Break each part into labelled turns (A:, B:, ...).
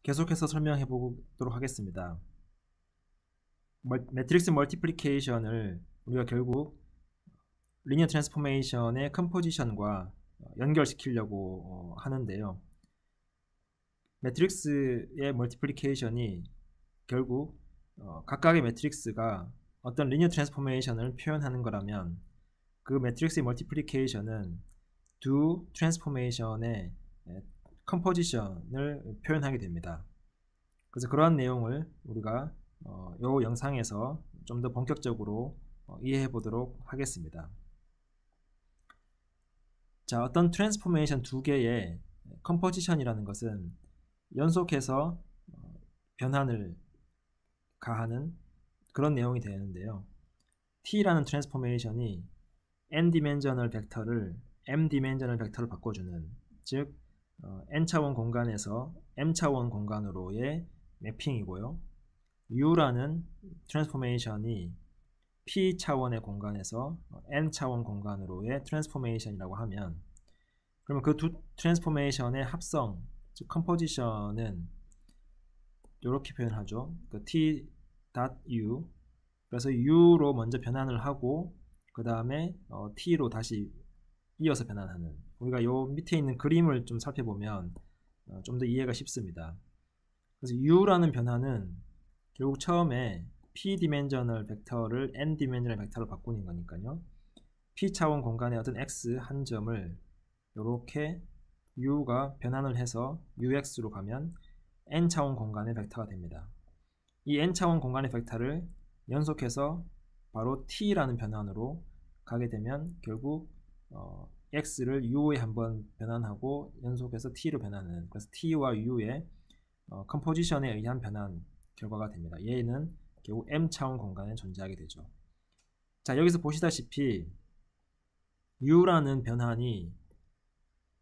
A: 계속해서 설명해 보도록 하겠습니다. 매트릭스 멀티플리케이션을 우리가 결국 리니어 트랜스포메이션의 컴포지션과 연결시키려고 하는데요. 매트릭스의 멀티플리케이션이 결국 각각의 매트릭스가 어떤 리니어 트랜스포메이션을 표현하는 거라면 그 매트릭스의 멀티플리케이션은 두 트랜스포메이션의 컴포지션을 표현하게 됩니다. 그래서 그러한 내용을 우리가 이 영상에서 좀 더 본격적으로 이해해 보도록 하겠습니다. 자, 어떤 트랜스포메이션 두 개의 컴포지션이라는 것은 연속해서 변환을 가하는 그런 내용이 되는데요. T라는 트랜스포메이션이 n-디멘저널 벡터를 m-디멘저널 벡터로 바꿔주는, 즉 n차원 공간에서 m차원 공간으로의 매핑이고요. U라는 트랜스포메이션이 P차원의 공간에서 N차원 공간으로의 트랜스포메이션이라고 하면, 그러면 그 두 트랜스포메이션의 합성, 즉 컴포지션은 이렇게 표현하죠. 그 T.U, 그래서 U로 먼저 변환을 하고 그 다음에 T로 다시 이어서 변환하는, 우리가 요 밑에 있는 그림을 좀 살펴보면 좀 더 이해가 쉽습니다. 그래서 U라는 변화는 결국 처음에 P-디멘저널 벡터를 N-디멘저널 벡터로 바꾸는 거니까요. P차원 공간의 어떤 X 한 점을 이렇게 U가 변환을 해서 UX로 가면 N차원 공간의 벡터가 됩니다. 이 N차원 공간의 벡터를 연속해서 바로 T라는 변환으로 가게 되면 결국 X를 U에 한번 변환하고 연속해서 T로 변환하는, 그래서 T와 U의 컴포지션에 의한 변환 결과가 됩니다. 얘는 결국 M차원 공간에 존재하게 되죠. 자, 여기서 보시다시피 U라는 변환이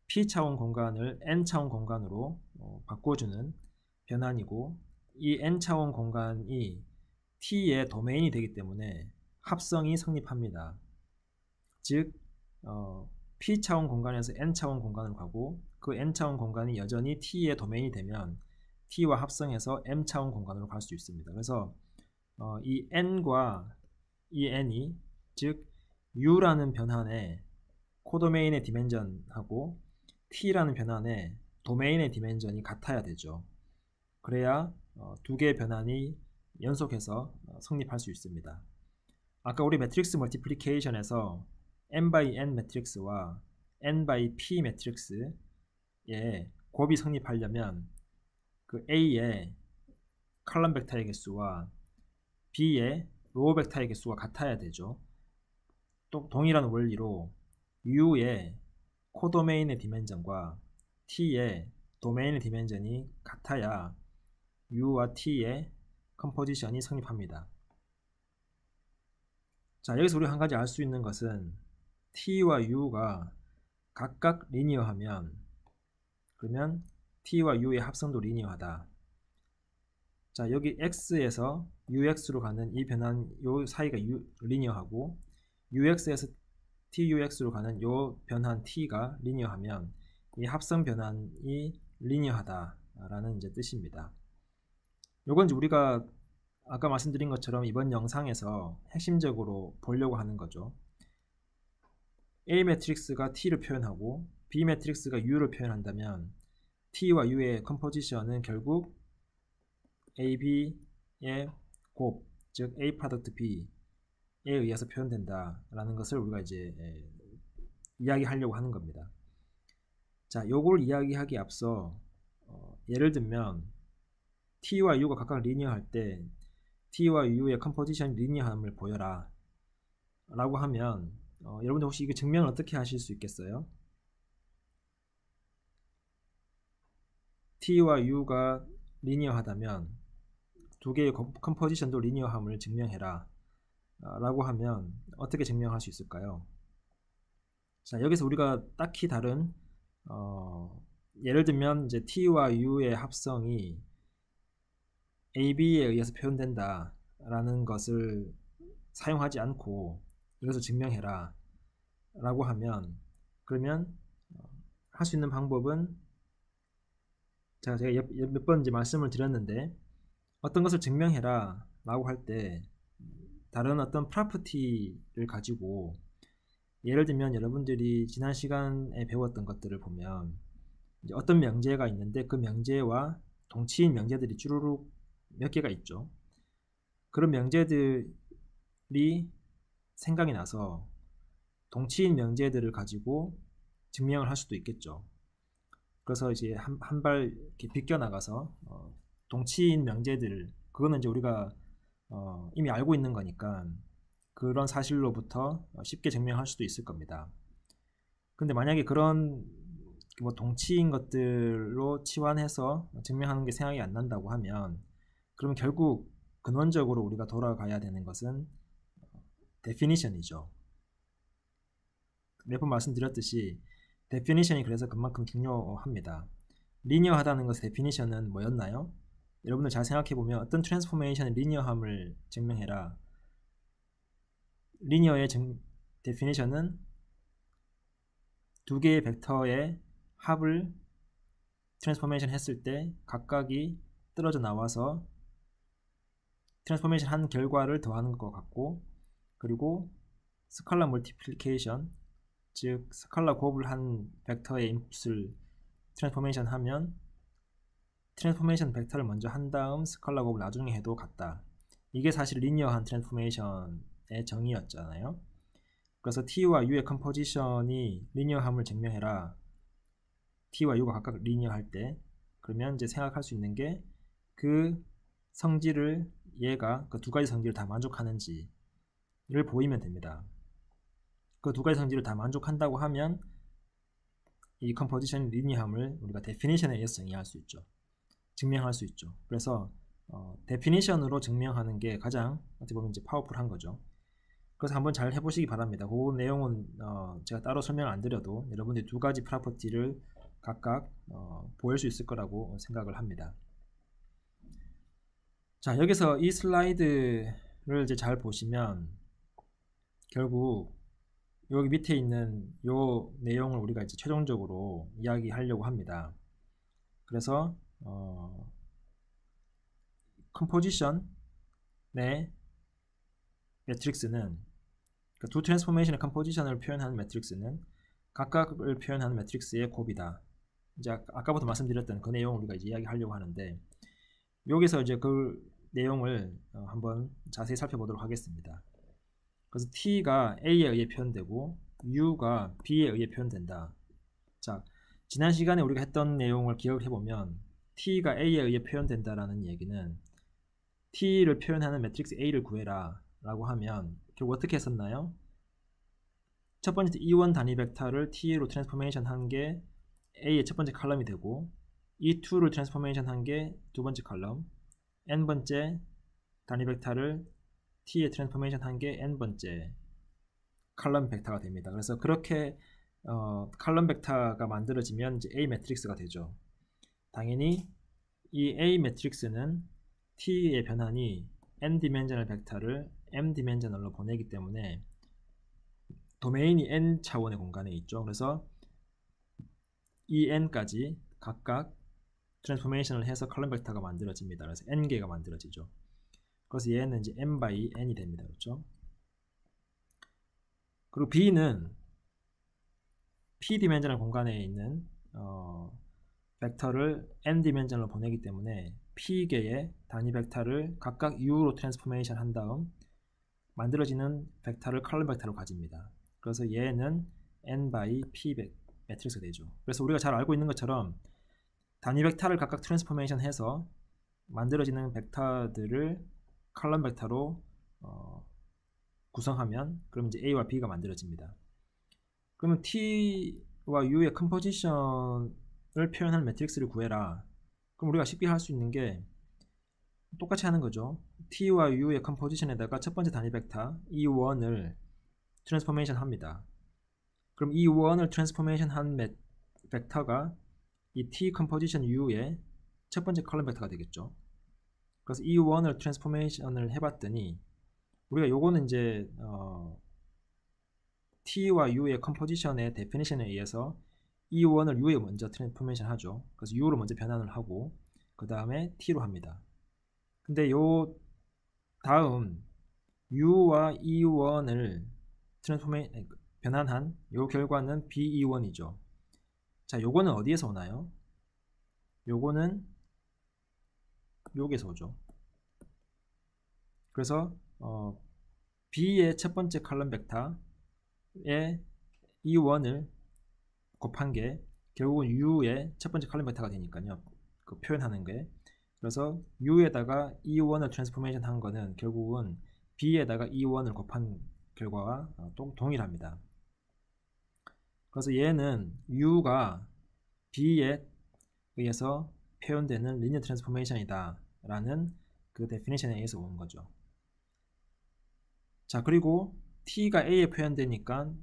A: P차원 공간을 N차원 공간으로 바꿔주는 변환이고, 이 N차원 공간이 T의 도메인이 되기 때문에 합성이 성립합니다. 즉 P차원 공간에서 N차원 공간으로 가고 그 N차원 공간이 여전히 T의 도메인이 되면 T와 합성해서 M차원 공간으로 갈 수 있습니다. 그래서 이 N과 이 N이, 즉 U라는 변환의 코도메인의 디멘전하고 T라는 변환의 도메인의 디멘전이 같아야 되죠. 그래야 두 개의 변환이 연속해서 성립할 수 있습니다. 아까 우리 매트릭스 멀티플리케이션에서 n by n 매트릭스와 n by p 매트릭스의 곱이 성립하려면 그 A의 칼럼 벡터의 개수와 B의 로우 벡터의 개수가 같아야 되죠. 또 동일한 원리로 U의 코도메인의 디멘전과 T의 도메인의 디멘전이 같아야 U와 T의 컴포지션이 성립합니다. 자, 여기서 우리가 한 가지 알 수 있는 것은 T와 U가 각각 리니어하면, 그러면 T와 U의 합성도 리니어하다. 자, 여기 X에서 UX로 가는 이 변환, 요 사이가 리니어하고 UX에서 TUX로 가는 요 변환 T가 리니어하면 이 합성 변환이 리니어하다 라는 이제 뜻입니다. 요건 이제 우리가 아까 말씀드린 것처럼 이번 영상에서 핵심적으로 보려고 하는 거죠. A 매트릭스가 T를 표현하고 B 매트릭스가 U를 표현한다면 T와 U의 컴포지션은 결국 AB의 곱, 즉 A 프로덕트 B에 의해서 표현된다 라는 것을 우리가 이제 이야기하려고 하는 겁니다. 자, 요걸 이야기하기 앞서 예를 들면 T와 U가 각각 리니어할 때 T와 U의 컴포지션 리니어함을 보여라 라고 하면 여러분들 혹시 이거 증명을 어떻게 하실 수 있겠어요? T와 U가 리니어하다면 두 개의 컴포지션도 리니어함을 증명해라 라고 하면 어떻게 증명할 수 있을까요? 자, 여기서 우리가 딱히 다른 예를 들면 이제 T와 U의 합성이 AB에 의해서 표현된다 라는 것을 사용하지 않고 이것을 증명해라 라고 하면, 그러면 할 수 있는 방법은 제가 몇 번 이제 말씀을 드렸는데, 어떤 것을 증명해라 라고 할 때 다른 어떤 프로퍼티를 가지고, 예를 들면 여러분들이 지난 시간에 배웠던 것들을 보면 이제 어떤 명제가 있는데 그 명제와 동치인 명제들이 주르륵 몇 개가 있죠. 그런 명제들이 생각이 나서 동치인 명제들을 가지고 증명을 할 수도 있겠죠. 그래서 이제 한 발 이렇게 비껴 나가서 동치인 명제들, 그거는 이제 우리가 이미 알고 있는 거니까 그런 사실로부터 쉽게 증명할 수도 있을 겁니다. 근데 만약에 그런 뭐 동치인 것들로 치환해서 증명하는 게 생각이 안 난다고 하면, 그러면 결국 근원적으로 우리가 돌아가야 되는 것은 definition이죠. 몇 번 말씀드렸듯이 definition이 그래서 그만큼 중요합니다. 리니어하다는 것의 definition은 뭐였나요? 여러분들 잘 생각해보면 어떤 트랜스포메이션의 리니어함을 증명해라. 리니어의 definition은 두 개의 벡터의 합을 트랜스포메이션 했을 때 각각이 떨어져 나와서 트랜스포메이션 한 결과를 더하는 것 같고, 그리고 스칼라 멀티플리케이션, 즉 스칼라 곱을 한 벡터의 인풋을 트랜스포메이션 하면 트랜스포메이션 벡터를 먼저 한 다음 스칼라 곱을 나중에 해도 같다. 이게 사실 리니어한 트랜스포메이션의 정의였잖아요. 그래서 t와 u의 컴포지션이 리니어함을 증명해라. t와 u가 각각 리니어할 때, 그러면 이제 생각할 수 있는 게 그 성질을, 얘가 그 두 가지 성질을 다 만족하는지를 보이면 됩니다. 그 두 가지 성질을 다 만족한다고 하면 이 컴포지션 리니어함을 우리가 데피니션에 의해서 정의할 수 있죠. 증명할 수 있죠. 그래서 데피니션으로 증명하는 게 가장 어떻게 보면 이제 파워풀한 거죠. 그래서 한번 잘 해보시기 바랍니다. 그 내용은 제가 따로 설명을 안 드려도 여러분들이 두 가지 프로퍼티를 각각 보일 수 있을 거라고 생각을 합니다. 자, 여기서 이 슬라이드를 이제 잘 보시면 결국 여기 밑에 있는 요 내용을 우리가 이제 최종적으로 이야기하려고 합니다. 그래서 컴포지션의 매트릭스는, 그러니까 두 트랜스포메이션의 컴포지션을 표현하는 매트릭스는 각각을 표현하는 매트릭스의 곱이다. 이제 아까부터 말씀드렸던 그 내용을 우리가 이제 이야기하려고 하는데, 여기서 이제 그 내용을 한번 자세히 살펴보도록 하겠습니다. 그래서 t가 a에 의해 표현되고 u가 b에 의해 표현된다. 자, 지난 시간에 우리가 했던 내용을 기억을 해보면 t가 a에 의해 표현된다라는 얘기는 t를 표현하는 매트릭스 a를 구해라 라고 하면 결국 어떻게 했었나요? 첫 번째 E1 단위 벡터를 t로 트랜스포메이션 한 게 a의 첫 번째 칼럼이 되고, E2를 트랜스포메이션 한 게 두 번째 칼럼, n번째 단위 벡터를 t에 트랜스포메이션 한 게 n번째 칼럼 벡터가 됩니다. 그래서 그렇게 칼럼 벡터가 만들어지면 이제 A 매트릭스가 되죠. 당연히 이 A 매트릭스는 t의 변환이 n 디멘셔널 벡터를 m 디멘셔널로 보내기 때문에 도메인이 n 차원의 공간에 있죠. 그래서 이 n까지 각각 트랜스포메이션을 해서 칼럼 벡터가 만들어집니다. 그래서 n개가 만들어지죠. 그래서 얘는 이제 m by n이 됩니다. 그렇죠? 그리고 b는 p 디멘셔널 공간에 있는 벡터를 n 디멘셔널로 보내기 때문에 p개의 단위 벡터를 각각 u로 트랜스포메이션 한 다음 만들어지는 벡터를 칼럼 벡터로 가집니다. 그래서 얘는 n by p 매트릭스가 되죠. 그래서 우리가 잘 알고 있는 것처럼 단위 벡터를 각각 트랜스포메이션 해서 만들어지는 벡터들을 칼럼 벡터로 구성하면 그럼 이제 A와 B가 만들어집니다. 그러면 T와 U의 컴포지션을 표현하는 매트릭스를 구해라. 그럼 우리가 쉽게 할 수 있는 게 똑같이 하는 거죠. T와 U의 컴포지션에다가 첫 번째 단위 벡터 E1을 트랜스포메이션 합니다. 그럼 E1을 트랜스포메이션 한 벡터가 이 T 컴포지션 U의 첫 번째 컬럼 벡터가 되겠죠. 그래서 E1을 트랜스포메이션을 해봤더니 우리가 요거는 이제 T와 U의 컴포지션의 데피니션에 의해서 E1을 U에 먼저 트랜스포메이션 하죠. 그래서 U로 먼저 변환을 하고 그 다음에 T로 합니다. 근데 요 다음 U와 E1을 변환한 요 결과는 BE1이죠. 자, 요거는 어디에서 오나요? 요거는 여기서 오죠. 그래서 B의 첫 번째 컬럼 벡터에 E1을 곱한 게 결국은 U의 첫 번째 컬럼 벡터가 되니까요. 그 표현하는 게. 그래서 U에다가 E1을 트랜스포메이션 한 거는 결국은 B에다가 E1을 곱한 결과와 동일합니다. 그래서 얘는 U가 B에 의해서 표현되는 리니어 트랜스포메이션이다 라는 그 데피니션에 의해서 오는 거죠. 자, 그리고 T가 A에 표현되니까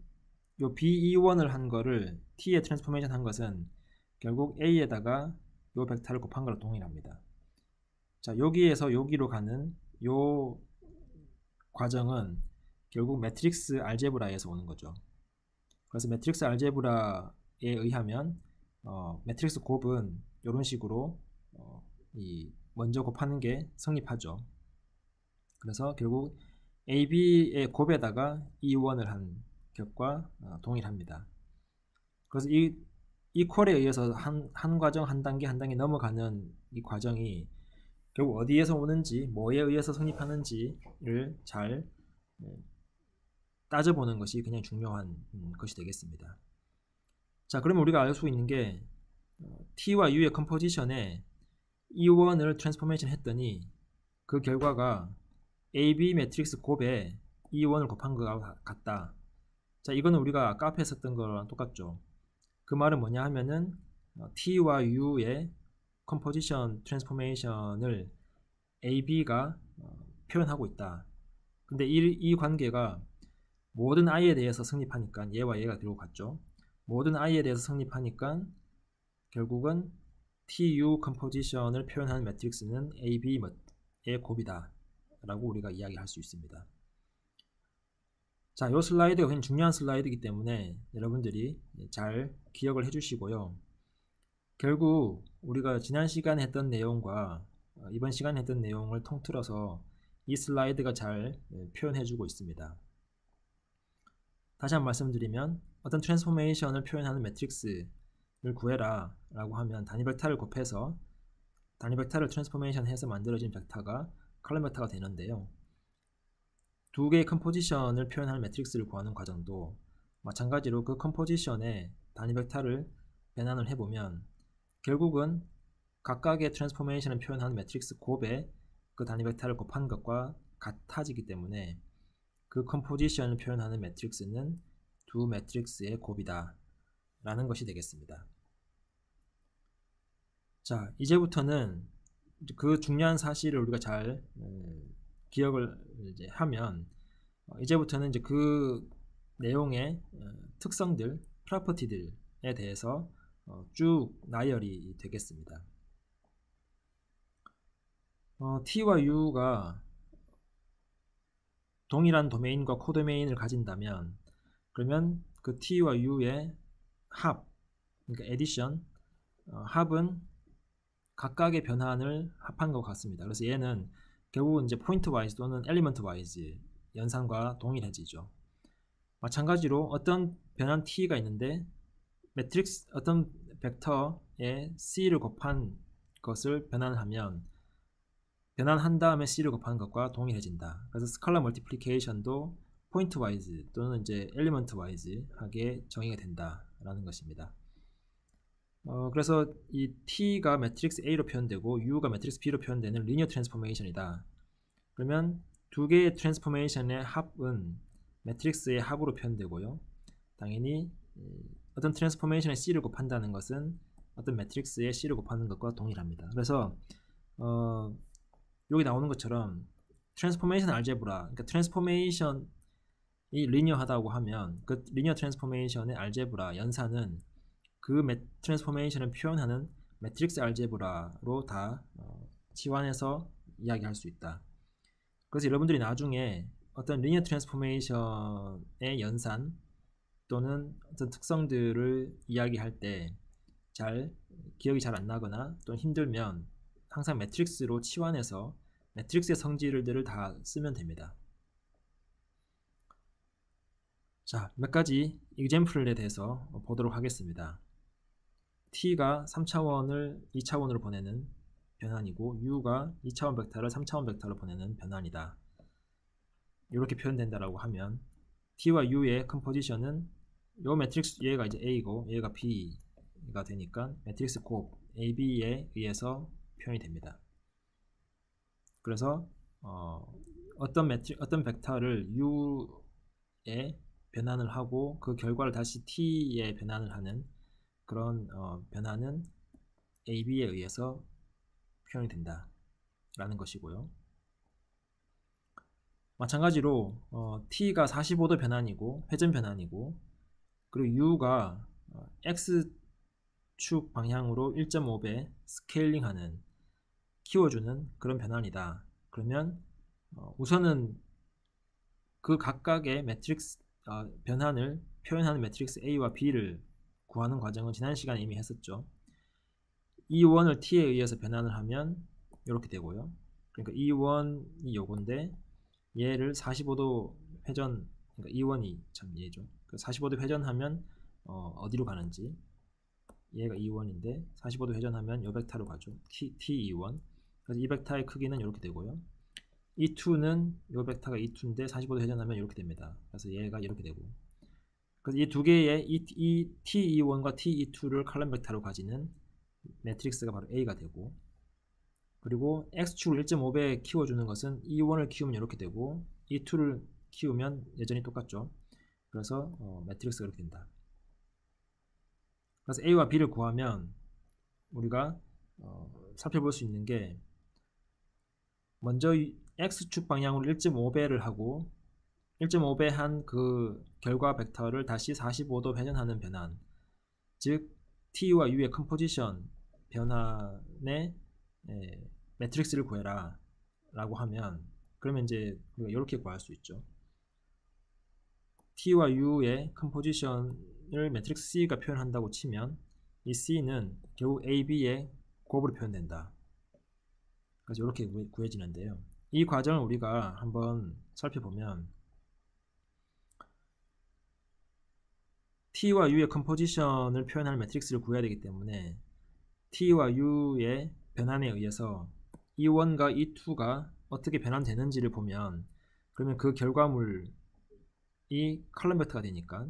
A: 요 BE1을 한 거를 T에 트랜스포메이션 한 것은 결국 A에다가 요 벡터를 곱한 거로 동일합니다. 자, 여기에서 여기로 가는 요 과정은 결국 매트릭스 알제브라에서 오는 거죠. 그래서 매트릭스 알제브라에 의하면 매트릭스 곱은 이런 식으로 먼저 곱하는 게 성립하죠. 그래서 결국 AB의 곱에다가 E1을 한 격과 동일합니다. 그래서 이 퀄에 의해서 한 과정 한 단계 넘어가는 이 과정이 결국 어디에서 오는지 뭐에 의해서 성립하는지를 잘 따져보는 것이 그냥 중요한 것이 되겠습니다. 자, 그러면 우리가 알 수 있는 게 T와 U의 컴포지션에 E1을 트랜스포메이션 했더니 그 결과가 AB 매트릭스 곱에 E1을 곱한 것과 같다. 자, 이거는 우리가 아까 앞에 썼던 거랑 똑같죠. 그 말은 뭐냐 하면은 T와 U의 컴포지션 트랜스포메이션을 AB가 표현하고 있다. 근데 이 관계가 모든 i에 대해서 성립하니까 얘와 얘가 들고 갔죠. 모든 i에 대해서 성립하니까 결국은 TU 컴포지션을 표현하는 매트릭스는 AB의 곱이다 라고 우리가 이야기할 수 있습니다. 자, 이 슬라이드가 굉장히 중요한 슬라이드이기 때문에 여러분들이 잘 기억을 해주시고요. 결국 우리가 지난 시간에 했던 내용과 이번 시간에 했던 내용을 통틀어서 이 슬라이드가 잘 표현해주고 있습니다. 다시 한번 말씀드리면 어떤 트랜스포메이션을 표현하는 매트릭스를 구해라 라고 하면 단위 벡터를 곱해서 단위 벡터를 트랜스포메이션 해서 만들어진 벡터가 컬럼 벡터가 되는데요. 두 개의 컴포지션을 표현하는 매트릭스를 구하는 과정도 마찬가지로 그 컴포지션에 단위 벡터를 변환을 해보면 결국은 각각의 트랜스포메이션을 표현하는 매트릭스 곱에 그 단위 벡터를 곱한 것과 같아지기 때문에 그 컴포지션을 표현하는 매트릭스는 두 매트릭스의 곱이다 라는 것이 되겠습니다. 자, 이제부터는 그 중요한 사실을 우리가 잘 기억을 이제 하면 이제부터는 이제 그 내용의 특성들, 프로퍼티들에 대해서 쭉 나열이 되겠습니다. T와 U가 동일한 도메인과 코도메인을 가진다면 그러면 그 T와 U의 합, 그러니까 에디션, 합은 각각의 변환을 합한 것 같습니다. 그래서 얘는 결국은 이제 포인트 와이즈 또는 엘리먼트 와이즈 연산과 동일해지죠. 마찬가지로 어떤 변환 T가 있는데 매트릭스 어떤 벡터에 C를 곱한 것을 변환하면 변환한 다음에 C를 곱한 것과 동일해진다. 그래서 스칼라 멀티플리케이션도 포인트 와이즈 또는 이제 엘리먼트 와이즈 하게 정의가 된다라는 것입니다. 그래서 이 T가 매트릭스 A로 표현되고 U가 매트릭스 B로 표현되는 리니어 트랜스포메이션이다. 그러면 두 개의 트랜스포메이션의 합은 매트릭스의 합으로 표현되고요. 당연히 어떤 트랜스포메이션의 C를 곱한다는 것은 어떤 매트릭스의 C를 곱하는 것과 동일합니다. 그래서 여기 나오는 것처럼 트랜스포메이션 알제브라, 그러니까 트랜스포메이션이 리니어하다고 하면 그 리니어 트랜스포메이션의 알제브라 연산은 그 트랜스포메이션을 표현하는 매트릭스 알제브라로 다 치환해서 이야기할 수 있다. 그래서 여러분들이 나중에 어떤 리니어 트랜스포메이션의 연산 또는 어떤 특성들을 이야기할 때 기억이 잘 안 나거나 또는 힘들면 항상 매트릭스로 치환해서 매트릭스의 성질들을 다 쓰면 됩니다. 자, 몇 가지 example에 대해서 보도록 하겠습니다. t가 3차원을 2차원으로 보내는 변환이고 u가 2차원 벡터를 3차원 벡터로 보내는 변환이다. 이렇게 표현된다라고 하면 t와 u의 컴포지션은 요 매트릭스 얘가 이제 a고 얘가 b가 되니까 매트릭스 곱 ab에 의해서 표현이 됩니다. 그래서 어떤 벡터를 u에 변환을 하고 그 결과를 다시 t에 변환을 하는 그런 변환은 ab에 의해서 표현이 된다 라는 것이고요. 마찬가지로 t가 45도 변환이고 회전 변환이고 그리고 u가 x축 방향으로 1.5배 스케일링하는 키워주는 그런 변환이다. 그러면 우선은 그 각각의 매트릭스 변환을 표현하는 매트릭스 A와 B를 구하는 과정은 지난 시간에 이미 했었죠. E1을 T에 의해서 변환을 하면 이렇게 되고요. 그러니까 E1이 요건데 얘를 45도 회전, 그러니까 E1이 참 얘죠. 45도 회전하면 어디로 가는지, 얘가 E1인데 45도 회전하면 요 벡터로 가죠. T2E1. 그래서 이 벡터의 크기는 이렇게 되고요. E2는 요 벡터가 E2인데 45도 회전하면 이렇게 됩니다. 그래서 얘가 이렇게 되고, 그래서 이 두 개의 T21과 T22를 칼럼 벡터로 가지는 매트릭스가 바로 A가 되고, 그리고 X축을 1.5배 키워주는 것은 E1을 키우면 이렇게 되고 E2를 키우면 여전히 똑같죠. 그래서 매트릭스가 이렇게 된다. 그래서 A와 B를 구하면 우리가 살펴볼 수 있는 게, 먼저 X축 방향으로 1.5배를 하고 1.5배 한 그 결과 벡터를 다시 45도 회전하는 변환, 즉 T와 U의 컴포지션 변환의 매트릭스를 구해라 라고 하면, 그러면 이제 우리가 이렇게 구할 수 있죠. T와 U의 컴포지션을 매트릭스 C가 표현한다고 치면 이 C는 결국 A, B의 곱으로 표현된다. 그래서 이렇게 구해지는데요. 이 과정을 우리가 한번 살펴보면 T와 U의 컴포지션을 표현하는 매트릭스를 구해야 되기 때문에 T와 U의 변환에 의해서 E1과 E2가 어떻게 변환되는지를 보면, 그러면 그 결과물이 컬럼 벡터가 되니까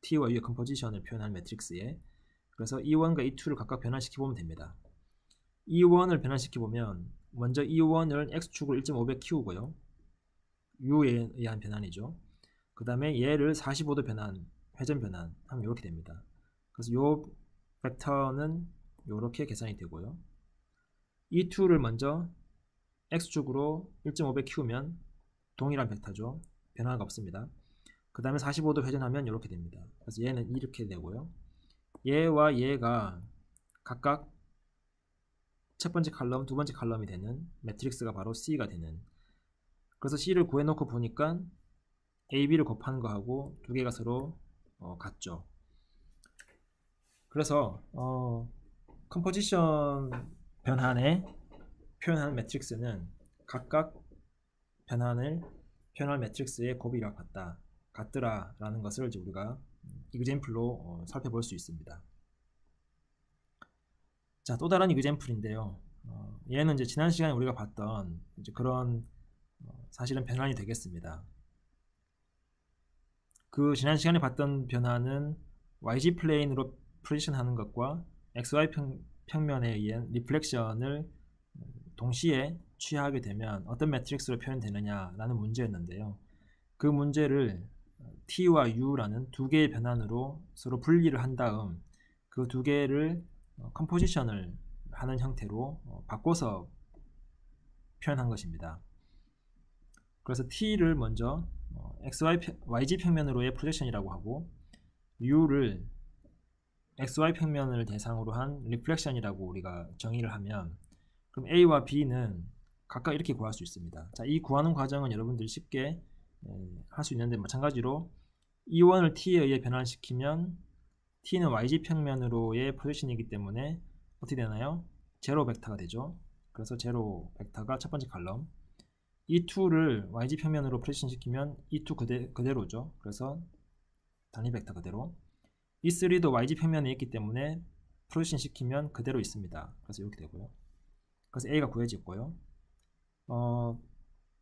A: T와 U의 컴포지션을 표현하는 매트릭스에, 그래서 E1과 E2를 각각 변환시켜보면 됩니다. E1을 변환시켜보면 먼저 E1을 X축으로 1.5배 키우고요. U에 의한 변환이죠. 그 다음에 얘를 45도 변환, 회전 변환 하면 이렇게 됩니다. 그래서 이 벡터는 이렇게 계산이 되고요. E2를 먼저 X축으로 1.5배 키우면 동일한 벡터죠. 변화가 없습니다. 그 다음에 45도 회전하면 이렇게 됩니다. 그래서 얘는 이렇게 되고요. 얘와 얘가 각각 첫 번째 칼럼, 두 번째 칼럼이 되는 매트릭스가 바로 C가 되는, 그래서 C를 구해놓고 보니까 A, B를 곱한 거하고 두 개가 서로 같죠. 그래서 컴포지션 변환에 표현하는 매트릭스는 각각 변환을 표현할 매트릭스의 곱이랑 같더라 라는 것을 이제 우리가 example로 살펴볼 수 있습니다. 자, 또 다른 example인데요. 얘는 이제 지난 시간에 우리가 봤던 이제 그런 사실은 변환이 되겠습니다. 그 지난 시간에 봤던 변환은 YG 플레인으로 프로젝션 하는 것과 XY 평면에 의한 리플렉션을 동시에 취하게 되면 어떤 매트릭스로 표현되느냐 라는 문제였는데요. 그 문제를 T와 U라는 두 개의 변환으로 서로 분리를 한 다음 그 두 개를 컴포지션을 하는 형태로 바꿔서 표현한 것입니다. 그래서 T를 먼저 YG 평면으로의 프로젝션이라고 하고 U를 XY 평면을 대상으로 한 리플렉션이라고 우리가 정의를 하면, 그럼 A와 B는 각각 이렇게 구할 수 있습니다. 자, 이 구하는 과정은 여러분들이 쉽게 할 수 있는데, 마찬가지로 E1을 T에 의해 변환시키면 T는 YG 평면으로의 포지션이기 때문에 어떻게 되나요? 제로 벡터가 되죠. 그래서 제로 벡터가 첫 번째 칼럼. E2를 YG 평면으로 포지션시키면 E2 그대로죠. 그래서 단위 벡터 그대로. E3도 YG 평면에 있기 때문에 포지션 시키면 그대로 있습니다. 그래서 이렇게 되고요. 그래서 A가 구해졌고요.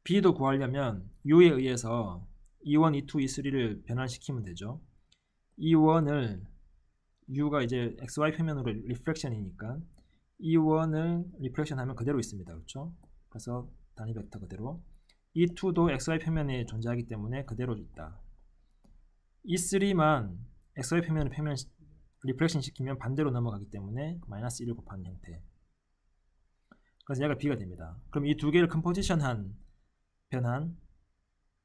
A: B도 구하려면 U에 의해서 E1, E2, E3를 변환시키면 되죠. E1을 U가 이제 XY 평면으로 리프렉션이니까 E1을 리프렉션 하면 그대로 있습니다. 그렇죠? 그래서 단위 벡터 그대로. E2도 XY 평면에 존재하기 때문에 그대로 있다. E3만 XY 평면을 리프렉션 시키면 반대로 넘어가기 때문에 마이너스 1을 곱하는 형태. 그래서 얘가 B가 됩니다. 그럼 이 두 개를 컴포지션한 변한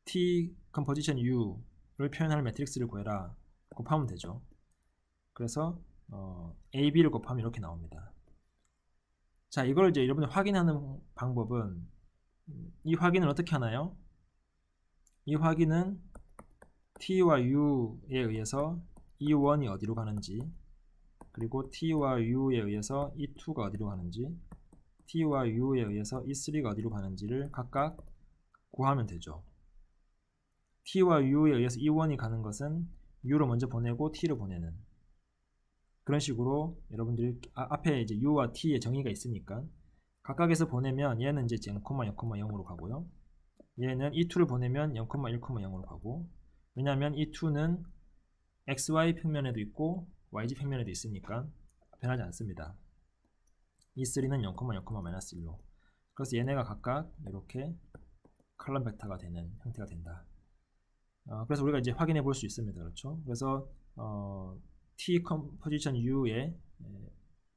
A: T 컴포지션 U를 표현할 매트릭스를 구해라. 곱하면 되죠. 그래서 AB를 곱하면 이렇게 나옵니다. 자, 이걸 이제 여러분들 확인하는 방법은 이 확인을 어떻게 하나요? 이 확인은 T와 U에 의해서 E1이 어디로 가는지, 그리고 T와 U에 의해서 E2가 어디로 가는지, T와 U에 의해서 E3가 어디로 가는지를 각각 구하면 되죠. T와 U에 의해서 E1이 가는 것은 U를 먼저 보내고 T를 보내는 그런 식으로 여러분들이 앞에 이제 U와 T의 정의가 있으니까 각각에서 보내면 얘는 이제 0,0,0으로 가고요. 얘는 E2를 보내면 0,1,0으로 가고, 왜냐하면 E2는 XY 평면에도 있고 YG 평면에도 있으니까 변하지 않습니다. E3는 0,0,-1로. 그래서 얘네가 각각 이렇게 칼럼 벡터가 되는 형태가 된다. 그래서 우리가 이제 확인해 볼 수 있습니다. 그렇죠? 그래서 T 컴포지션 U의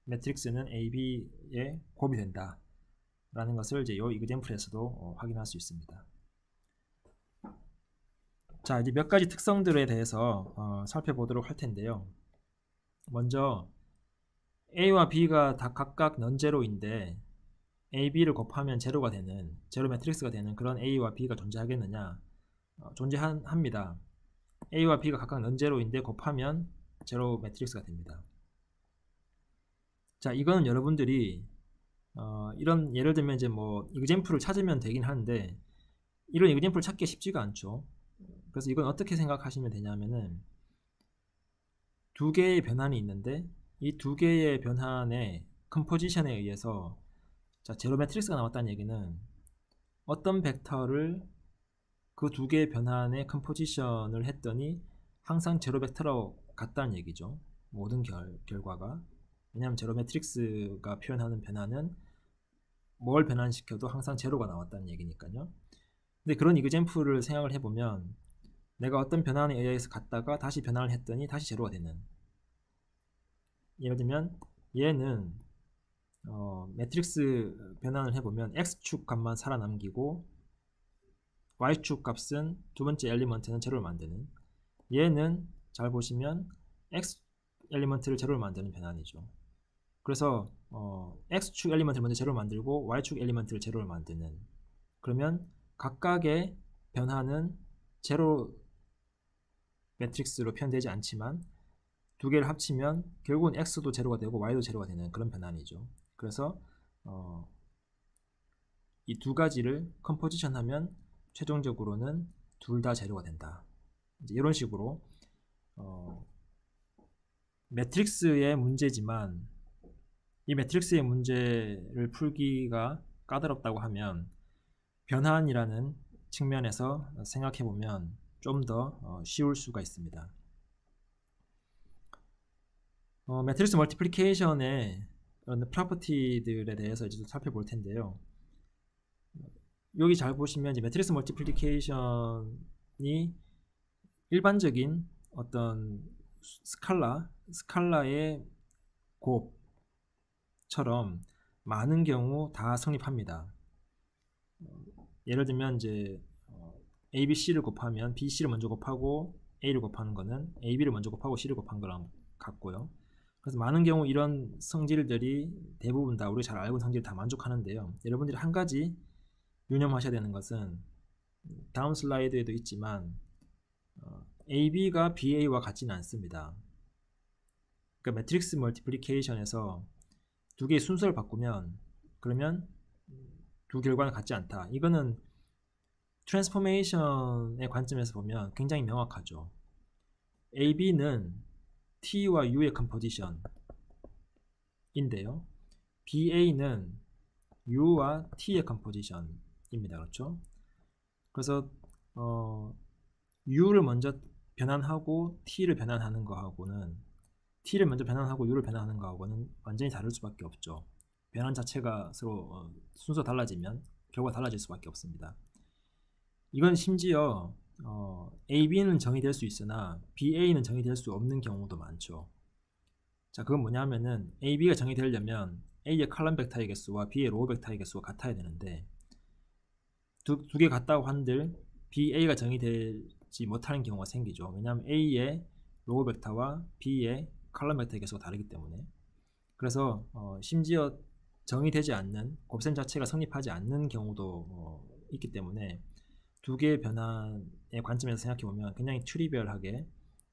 A: 매트릭스는 AB에 곱이 된다 라는 것을 이제 이 이그젬플에서도 확인할 수 있습니다. 자, 이제 몇 가지 특성들에 대해서 살펴보도록 할 텐데요. 먼저 A와 B가 다 각각 넌제로인데 AB를 곱하면 제로가 되는, 제로 매트릭스가 되는 그런 A와 B가 존재하겠느냐? 존재합니다. A와 B가 각각 넌제로인데 곱하면 제로 매트릭스가 됩니다. 자, 이거는 여러분들이 이런 예를 들면 이제 뭐 이그젬플을 찾으면 되긴 하는데 이런 이그젬플을 찾기 쉽지가 않죠. 그래서 이건 어떻게 생각하시면 되냐면은 두 개의 변환이 있는데 이 두 개의 변환의 컴포지션에 의해서, 자, 제로 매트릭스가 나왔다는 얘기는 어떤 벡터를 그 두 개의 변환의 컴포지션을 했더니 항상 제로 벡터로 같다는 얘기죠. 모든 결과가. 왜냐하면 제로 매트릭스가 표현하는 변화는 뭘 변환시켜도 항상 제로가 나왔다는 얘기니까요. 근데 그런 이그젬플을 생각을 해보면 내가 어떤 변환에 의해서 갔다가 다시 변환을 했더니 다시 제로가 되는, 예를 들면 얘는 매트릭스 변환을 해보면 X축 값만 살아남기고 Y축 값은 두 번째 엘리먼트는 제로를 만드는, 얘는 잘 보시면 X 엘리먼트를 제로를 만드는 변환이죠. 그래서 X축 엘리먼트를 먼저 제로를 만들고 Y축 엘리먼트를 제로를 만드는, 그러면 각각의 변화는 제로 매트릭스로 표현되지 않지만 두 개를 합치면 결국은 X도 제로가 되고 Y도 제로가 되는 그런 변환이죠. 그래서 이 두 가지를 컴포지션 하면 최종적으로는 둘 다 제로가 된다. 이제 이런 식으로 매트릭스의 문제지만 이 매트릭스의 문제를 풀기가 까다롭다고 하면 변환이라는 측면에서 생각해보면 좀 더 쉬울 수가 있습니다. 매트릭스 멀티플리케이션의 프로퍼티들에 대해서 이제 좀 살펴볼 텐데요. 여기 잘 보시면 이제 매트릭스 멀티플리케이션이 일반적인 어떤 스칼라의 곱처럼 많은 경우 다 성립합니다. 예를 들면 이제 ABC를 곱하면 BC를 먼저 곱하고 A를 곱하는 거는 AB를 먼저 곱하고 C를 곱한 거랑 같고요. 그래서 많은 경우 이런 성질들이 대부분 다 우리가 잘 알고 있는 성질을 다 만족하는데요. 여러분들이 한 가지 유념하셔야 되는 것은 다음 슬라이드에도 있지만 AB가 BA와 같지는 않습니다. 그러니까 매트릭스 멀티플리케이션에서 두 개의 순서를 바꾸면 그러면 두 결과는 같지 않다. 이거는 트랜스포메이션의 관점에서 보면 굉장히 명확하죠. AB는 T와 U의 컴포지션인데요. BA는 U와 T의 컴포지션입니다. 그렇죠? 그래서 U를 먼저 변환하고 T를 변환하는 거하고는 T를 먼저 변환하고 U를 변환하는 거하고는 완전히 다를 수밖에 없죠. 변환 자체가 서로 순서 달라지면 결과가 달라질 수밖에 없습니다. 이건 심지어 AB는 정의될 수 있으나 BA는 정의될 수 없는 경우도 많죠. 자, 그건 뭐냐 하면은 AB가 정의되려면 A의 칼럼 벡터의 개수와 B의 로우 벡터의 개수가 같아야 되는데 두 개 같다고 한들 BA가 정의되지 못하는 경우가 생기죠. 왜냐하면 A의 로우 벡터와 B의 칼럼 벡터의 개수가 다르기 때문에. 그래서 심지어 정의되지 않는 곱셈 자체가 성립하지 않는 경우도 있기 때문에 두 개의 변환의 관점에서 생각해보면 굉장히 트리비얼하게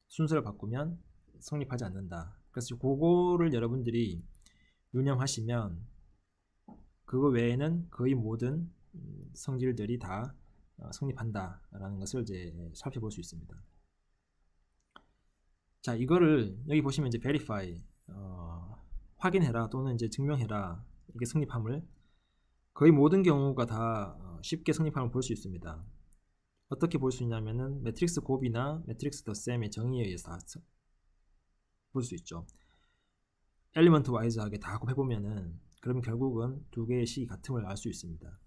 A: 순서를 바꾸면 성립하지 않는다. 그래서 그거를 여러분들이 유념하시면 그거 외에는 거의 모든 성질들이 다 성립한다 라는 것을 이제 살펴볼 수 있습니다. 자, 이거를 여기 보시면 이제 verify 확인해라 또는 이제 증명해라, 이게 성립함을 거의 모든 경우가 다 쉽게 성립함을 볼 수 있습니다. 어떻게 볼 수 있냐면은 매트릭스 곱이나 매트릭스 덧셈의 정의에 의해서 다 볼 수 있죠. 엘리먼트 와이즈하게 다 곱해보면은 그러면 결국은 두 개의 식이 같음을 알 수 있습니다.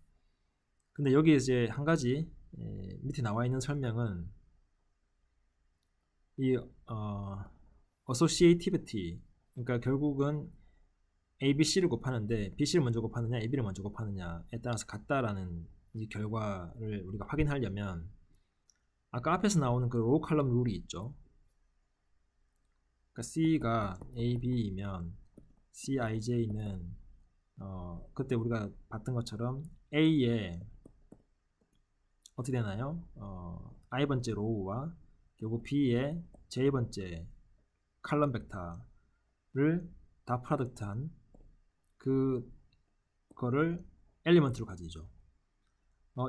A: 근데 여기 이제 한 가지 밑에 나와 있는 설명은 이 associativity, 그러니까 결국은 A, B, C를 곱하는데 BC를 먼저 곱하느냐 AB를 먼저 곱하느냐에 따라서 같다라는 이 결과를 우리가 확인하려면 아까 앞에서 나오는 그 로우 칼럼 룰이 있죠. 그러니까 C가 AB이면 CIJ는 그때 우리가 봤던 것처럼 A에 어떻게 되나요? I번째 로우와 결국 B의 J번째 칼럼 벡터를 다 프로덕트한 그거를 엘리먼트로 가지죠.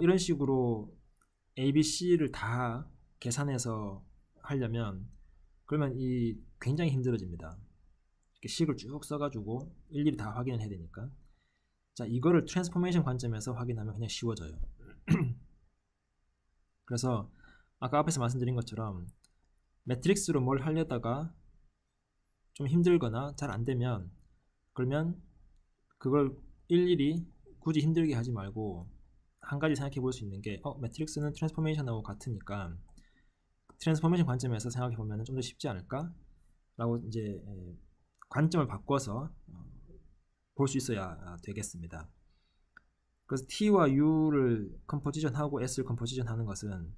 A: 이런 식으로 A, B, C를 다 계산해서 하려면 그러면 이 굉장히 힘들어집니다. 이렇게 식을 쭉 써가지고 일일이 다 확인을 해야 되니까. 자, 이거를 트랜스포메이션 관점에서 확인하면 그냥 쉬워져요. 그래서 아까 앞에서 말씀드린 것처럼 매트릭스로 뭘 하려다가 좀 힘들거나 잘 안되면 그러면 그걸 일일이 굳이 힘들게 하지 말고 한 가지 생각해 볼 수 있는 게 매트릭스는 트랜스포메이션하고 같으니까 트랜스포메이션 관점에서 생각해 보면 좀 더 쉽지 않을까? 라고 이제 관점을 바꿔서 볼 수 있어야 되겠습니다. 그래서 T와 U를 컴포지션하고 S를 컴포지션하는 것은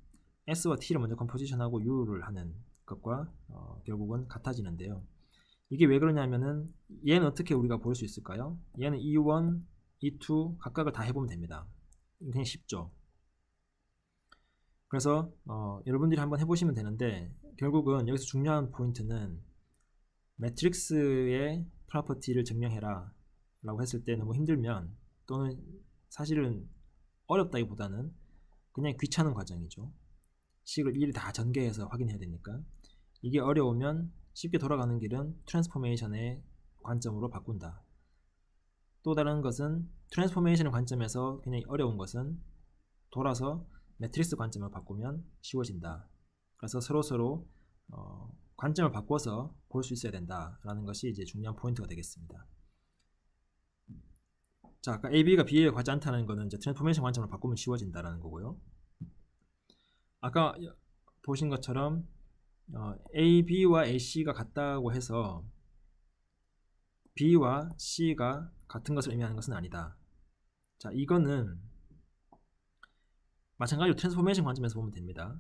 A: S와 T를 먼저 컴포지션하고 U를 하는 것과 결국은 같아지는데요. 이게 왜 그러냐면은 얘는 어떻게 우리가 볼 수 있을까요? 얘는 E1, E2 각각을 다 해보면 됩니다. 굉장히 쉽죠. 그래서 여러분들이 한번 해보시면 되는데 결국은 여기서 중요한 포인트는 매트릭스의 프로퍼티를 증명해라 라고 했을 때 너무 힘들면 또는 사실은 어렵다기보다는 그냥 귀찮은 과정이죠. 식을 일일이 다 전개해서 확인해야 되니까 이게 어려우면 쉽게 돌아가는 길은 트랜스포메이션의 관점으로 바꾼다. 또 다른 것은 트랜스포메이션의 관점에서 굉장히 어려운 것은 돌아서 매트릭스 관점을 바꾸면 쉬워진다. 그래서 서로 관점을 바꿔서 볼 수 있어야 된다라는 것이 이제 중요한 포인트가 되겠습니다. 자, 아까 AB가 BA에 가지 않다는 것은 이제 트랜스포메이션 관점을 바꾸면 쉬워진다라는 거고요. 아까 보신 것처럼 AB와 AC가 같다고 해서 B와 C가 같은 것을 의미하는 것은 아니다. 자, 이거는 마찬가지로 트랜스포메이션 관점에서 보면 됩니다.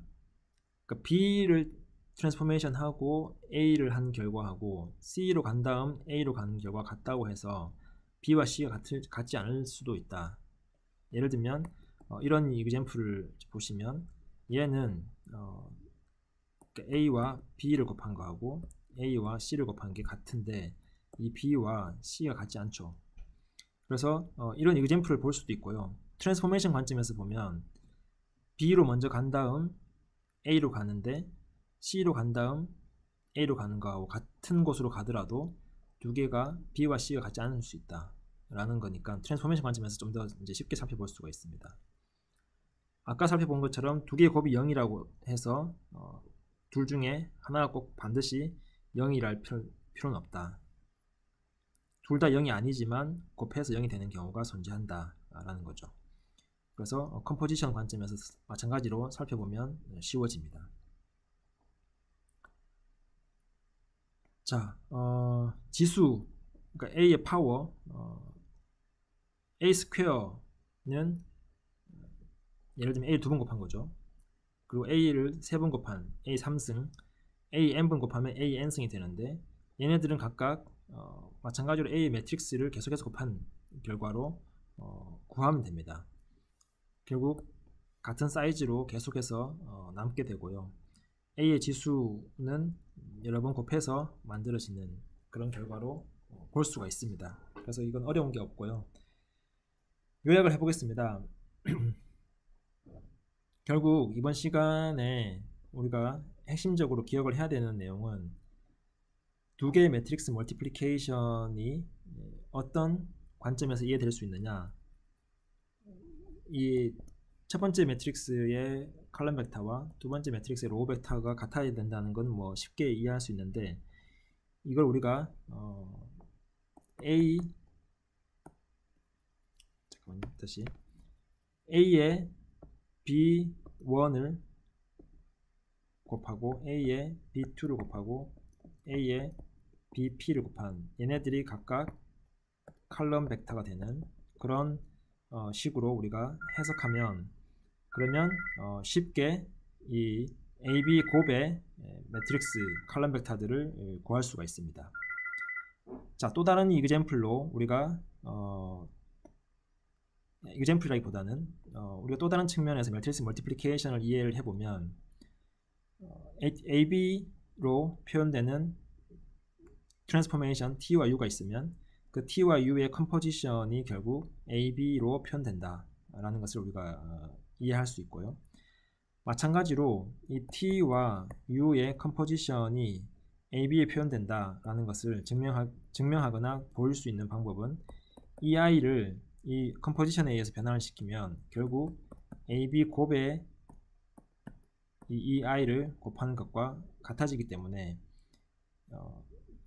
A: 그러니까 B를 트랜스포메이션 하고 A를 한 결과하고 C로 간 다음 A로 가는 결과가 같다고 해서 B와 C가 같지 않을 수도 있다. 예를 들면 이런 이그젬플을 보시면 얘는 그러니까 A와 B를 곱한 거하고 A와 C를 곱한 게 같은데 이 B와 C가 같지 않죠. 그래서 이런 이그젬플을 볼 수도 있고요. 트랜스포메이션 관점에서 보면 B로 먼저 간 다음 A로 가는데 C로 간 다음 A로 가는 거하고 같은 곳으로 가더라도 두 개가 B와 C가 같지 않을 수 있다 라는 거니까 트랜스포메이션 관점에서 좀 더 이제 쉽게 살펴볼 수가 있습니다. 아까 살펴본 것처럼 두 개의 곱이 0이라고 해서 둘 중에 하나가 꼭 반드시 0이랄 필요는 없다. 둘 다 0이 아니지만 곱해서 0이 되는 경우가 존재한다 라는 거죠. 그래서 컴포지션 관점에서 마찬가지로 살펴보면 쉬워집니다. 자, 지수, 그러니까 A의 파워, A 스퀘어는 예를 들면 A를 2번 곱한 거죠. 그리고 A를 3번 곱한 A 3승, A n번 곱하면 A n승이 되는데 얘네들은 각각 마찬가지로 A 매트릭스를 계속해서 곱한 결과로 구하면 됩니다. 결국 같은 사이즈로 계속해서 남게 되고요. A의 지수는 여러 번 곱해서 만들어지는 그런 결과로 볼 수가 있습니다. 그래서 이건 어려운 게 없고요. 요약을 해보겠습니다. 결국 이번 시간에 우리가 핵심적으로 기억을 해야 되는 내용은 두 개의 매트릭스 멀티플리케이션이 어떤 관점에서 이해될 수 있느냐, 이 첫 번째 매트릭스의 컬럼 벡터와 두 번째 매트릭스의 로우 벡터가 같아야 된다는 건 뭐 쉽게 이해할 수 있는데, 이걸 우리가 A의 B1을 곱하고 A의 B2를 곱하고 A의 BP를 곱한 얘네들이 각각 컬럼 벡터가 되는 그런 식으로 우리가 해석하면, 그러면 쉽게 이 AB 곱의 매트릭스 컬럼 벡터들을 구할 수가 있습니다. 자, 또 다른 이그젬플로 우리가 이그젬플이라기보다는 우리가 또 다른 측면에서 매트릭스 멀티플리케이션을 이해를 해보면 AB로 표현되는 트랜스포메이션 T와 U가 있으면 그 T와 U의 컴포지션이 결국 AB로 표현된다 라는 것을 우리가 이해할 수 있고요. 마찬가지로 이 T와 U의 컴포지션이 AB에 표현된다 라는 것을 증명하거나 보일 수 있는 방법은 이 I를 이 컴포지션에 의해서 변화를 시키면 결국 AB 곱에 이 I를 곱하는 것과 같아지기 때문에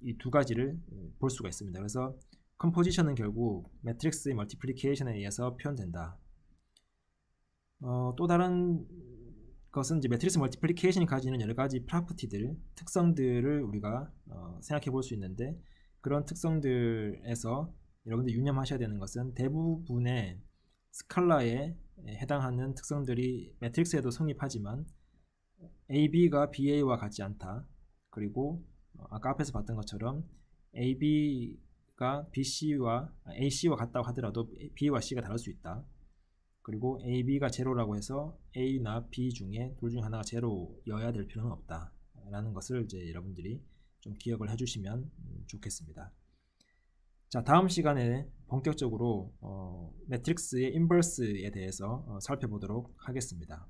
A: 이 두 가지를 볼 수가 있습니다. 그래서 컴포지션은 결국 매트릭스의 멀티플리케이션에 의해서 표현된다. 또 다른 것은 이제 매트릭스 멀티플리케이션이 가지는 여러 가지 프로퍼티들, 특성들을 우리가 생각해 볼 수 있는데, 그런 특성들에서 여러분들 유념하셔야 되는 것은 대부분의 스칼라에 해당하는 특성들이 매트릭스에도 성립하지만 AB가 BA와 같지 않다. 그리고 아까 앞에서 봤던 것처럼 AB가 BC와 AC와 같다고 하더라도 B와 C가 다를 수 있다. 그리고 AB가 제로라고 해서 A나 B 중에 둘 중 하나가 제로여야 될 필요는 없다 라는 것을 이제 여러분들이 좀 기억을 해주시면 좋겠습니다. 자, 다음 시간에 본격적으로 매트릭스의 인버스에 대해서 살펴보도록 하겠습니다.